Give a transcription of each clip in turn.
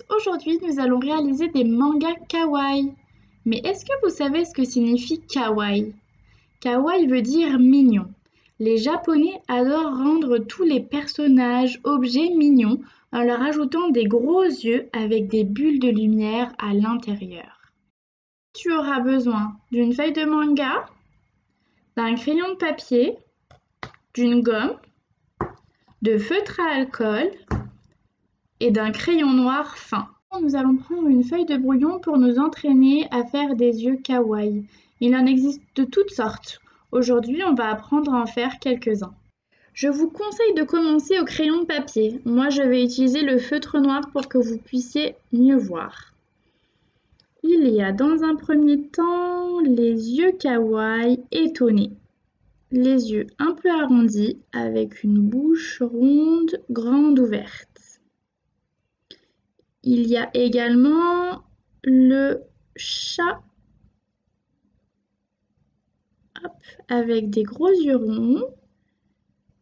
Aujourd'hui, nous allons réaliser des mangas kawaii. Mais est-ce que vous savez ce que signifie kawaii? Kawaii veut dire mignon. Les Japonais adorent rendre tous les personnages, objets mignons en leur ajoutant des gros yeux avec des bulles de lumière à l'intérieur. Tu auras besoin d'une feuille de manga, d'un crayon de papier, d'une gomme, de feutre à alcool et d'un crayon noir fin. Nous allons prendre une feuille de brouillon pour nous entraîner à faire des yeux kawaii. Il en existe de toutes sortes. Aujourd'hui, on va apprendre à en faire quelques-uns. Je vous conseille de commencer au crayon de papier. Moi, je vais utiliser le feutre noir pour que vous puissiez mieux voir. Il y a dans un premier temps les yeux kawaii étonnés. Les yeux un peu arrondis avec une bouche ronde, grande ouverte. Il y a également le chat avec des gros yeux ronds,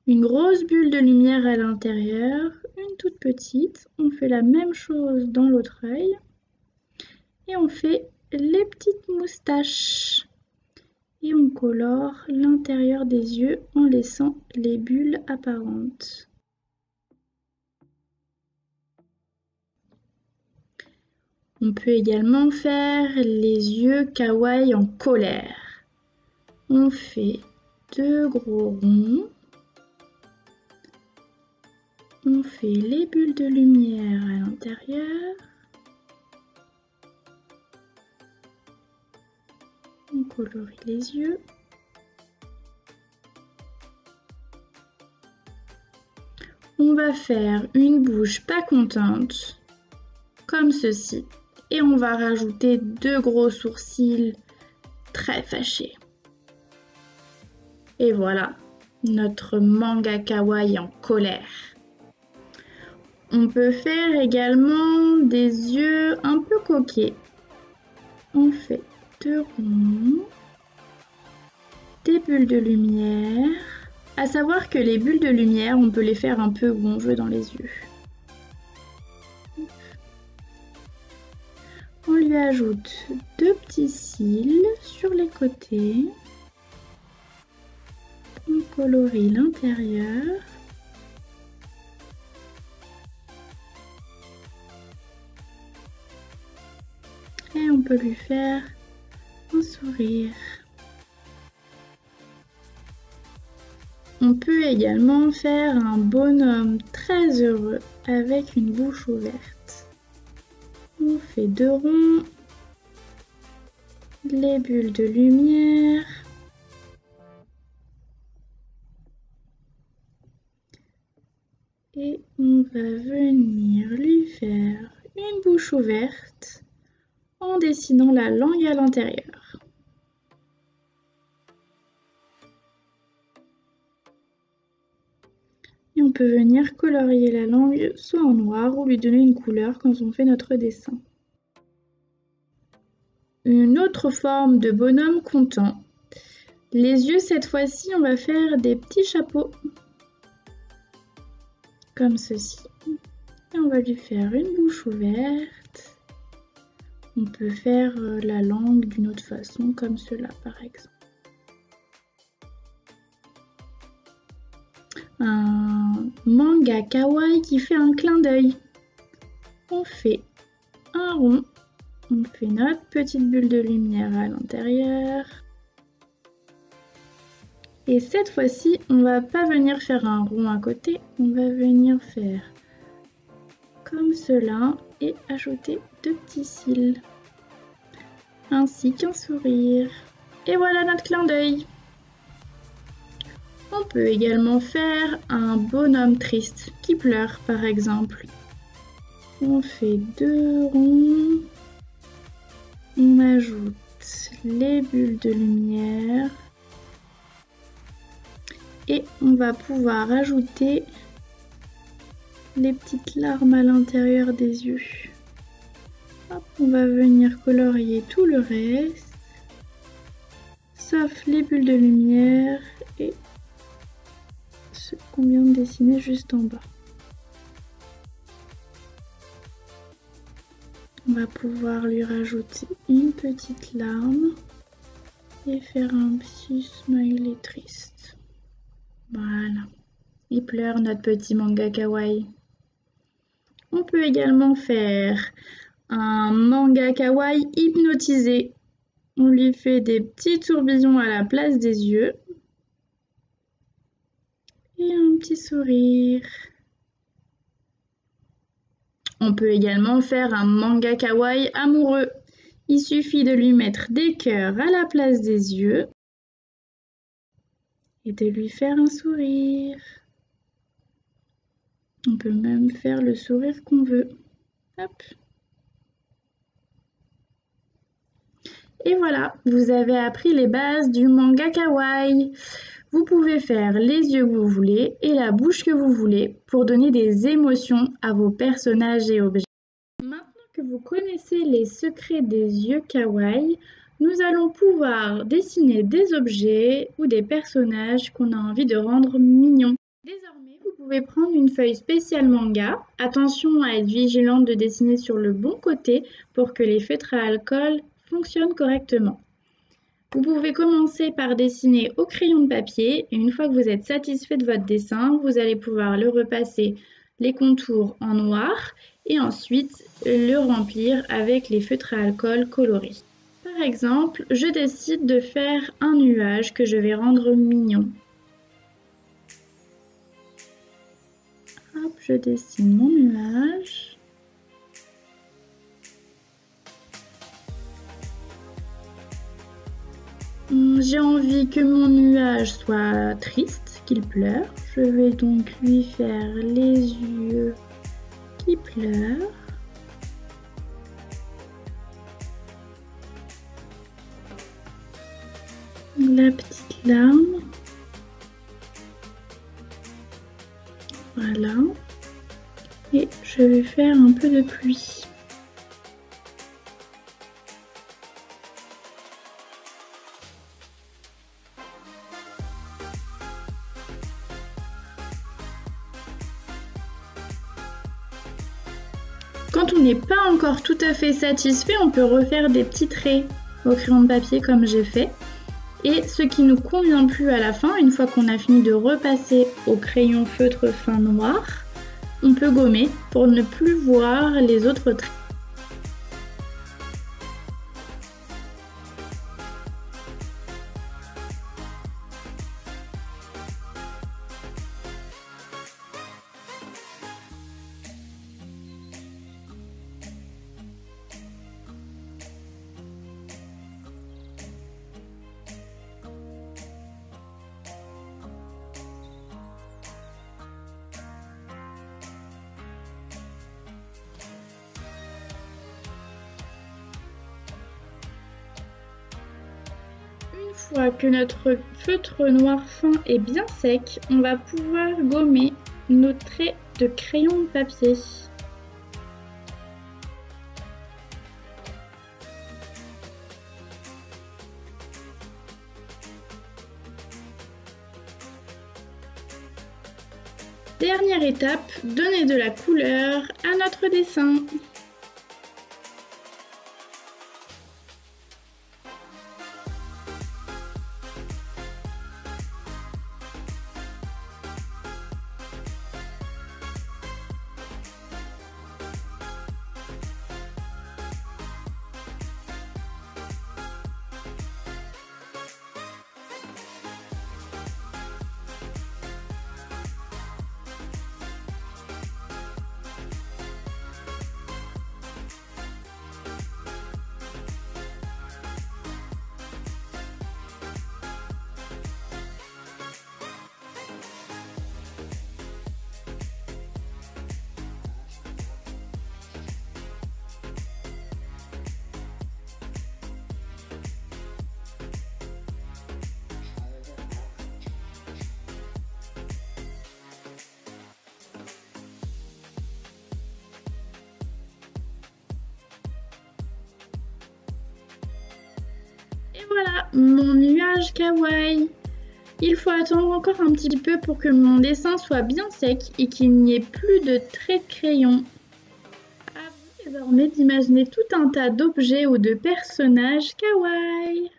une grosse bulle de lumière à l'intérieur, une toute petite. On fait la même chose dans l'autre œil et on fait les petites moustaches. Et on colore l'intérieur des yeux en laissant les bulles apparentes. On peut également faire les yeux kawaii en colère. On fait deux gros ronds. On fait les bulles de lumière à l'intérieur. On colorie les yeux. On va faire une bouche pas contente, comme ceci. Et on va rajouter deux gros sourcils très fâchés. Et voilà, notre manga kawaii en colère. On peut faire également des yeux un peu coquets. On fait deux ronds, des bulles de lumière. À savoir que les bulles de lumière, on peut les faire un peu où on veut dans les yeux. On lui ajoute deux petits cils sur les côtés. On colorie l'intérieur. Et on peut lui faire un sourire. On peut également faire un bonhomme très heureux avec une bouche ouverte. On fait deux ronds, les bulles de lumière. Et on va venir lui faire une bouche ouverte en dessinant la langue à l'intérieur. Et on peut venir colorier la langue soit en noir ou lui donner une couleur quand on fait notre dessin. Une autre forme de bonhomme content. Les yeux, cette fois-ci, on va faire des petits chapeaux. Comme ceci. Et on va lui faire une bouche ouverte. On peut faire la langue d'une autre façon, comme cela par exemple. Un manga kawaii qui fait un clin d'œil. On fait un rond. On fait notre petite bulle de lumière à l'intérieur. Et cette fois-ci, on va pas venir faire un rond à côté, on va venir faire comme cela et ajouter deux petits cils, ainsi qu'un sourire. Et voilà notre clin d'œil. On peut également faire un bonhomme triste qui pleure par exemple. On fait deux ronds, on ajoute les bulles de lumière. Et on va pouvoir ajouter les petites larmes à l'intérieur des yeux. Hop, on va venir colorier tout le reste, sauf les bulles de lumière et ce qu'on vient de dessiner juste en bas. On va pouvoir lui rajouter une petite larme et faire un petit smiley triste. Voilà. Il pleure notre petit manga kawaii. On peut également faire un manga kawaii hypnotisé. On lui fait des petits tourbillons à la place des yeux. Et un petit sourire. On peut également faire un manga kawaii amoureux. Il suffit de lui mettre des cœurs à la place des yeux et de lui faire un sourire. On peut même faire le sourire qu'on veut. Hop. Et voilà, vous avez appris les bases du manga kawaii. Vous pouvez faire les yeux que vous voulez et la bouche que vous voulez pour donner des émotions à vos personnages et objets. Maintenant que vous connaissez les secrets des yeux kawaii, nous allons pouvoir dessiner des objets ou des personnages qu'on a envie de rendre mignons. Désormais, vous pouvez prendre une feuille spéciale manga. Attention à être vigilante de dessiner sur le bon côté pour que les feutres à alcool fonctionnent correctement. Vous pouvez commencer par dessiner au crayon de papier et une fois que vous êtes satisfait de votre dessin, vous allez pouvoir le repasser les contours en noir et ensuite le remplir avec les feutres à alcool colorés. Par exemple, je décide de faire un nuage que je vais rendre mignon. Hop, je dessine mon nuage. J'ai envie que mon nuage soit triste, qu'il pleure. Je vais donc lui faire les yeux qui pleurent. La petite larme. Voilà. Et je vais faire un peu de pluie. Quand on n'est pas encore tout à fait satisfait, on peut refaire des petits traits au crayon de papier comme j'ai fait. Et ce qui ne nous convient plus à la fin, une fois qu'on a fini de repasser au crayon feutre fin noir, on peut gommer pour ne plus voir les autres traits. Une fois que notre feutre noir fin est bien sec, on va pouvoir gommer nos traits de crayon de papier. Dernière étape, donner de la couleur à notre dessin. Et voilà, mon nuage kawaii. Il faut attendre encore un petit peu pour que mon dessin soit bien sec et qu'il n'y ait plus de traits de crayon. À vous Désormais d'imaginer tout un tas d'objets ou de personnages kawaii.